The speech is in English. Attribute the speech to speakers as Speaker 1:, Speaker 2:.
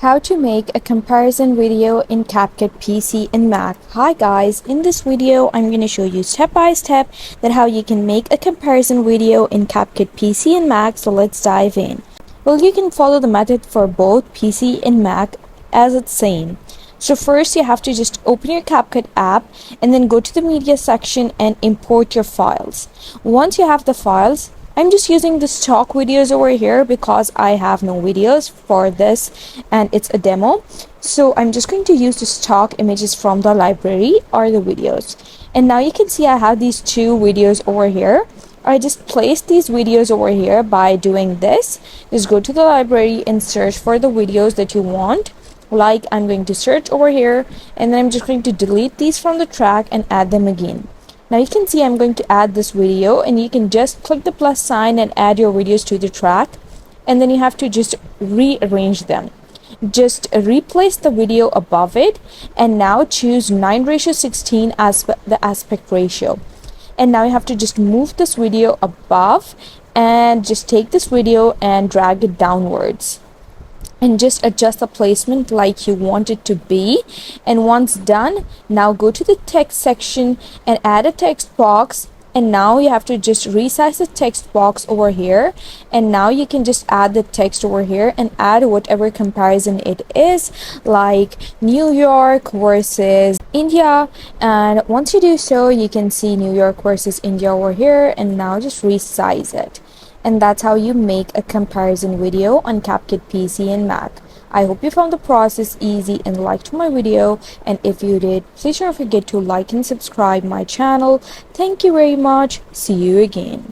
Speaker 1: How to make a comparison video in Capcut PC and Mac. Hi guys, in this video I'm going to show you step by step that how you can make a comparison video in Capcut PC and Mac. So let's dive in. Well, you can follow the method for both PC and Mac as it's same. So first you have to just open your Capcut app and then go to the media section and import your files. Once you have the files, I'm just using the stock videos over here because I have no videos for this and it's a demo. So I'm just going to use the stock images from the library or the videos. And now you can see I have these two videos over here. I just placed these videos over here by doing this. Just go to the library and search for the videos that you want. Like I'm going to search over here and then I'm just going to delete these from the track and add them again. Now you can see I'm going to add this video and you can just click the plus sign and add your videos to the track, and then you have to just rearrange them. Just replace the video above it and now choose 9:16 as the aspect ratio. And now you have to just move this video above and just take this video and drag it downwards. And just adjust the placement like you want it to be. And once done, now go to the text section and add a text box. And now you have to just resize the text box over here. And now you can just add the text over here and add whatever comparison it is, like New York versus India. And once you do so, you can see New York versus India over here. And now just resize it. And that's how you make a comparison video on Capcut PC and Mac. I hope you found the process easy and liked my video, and if you did, please don't forget to like and subscribe my channel. Thank you very much. See you again.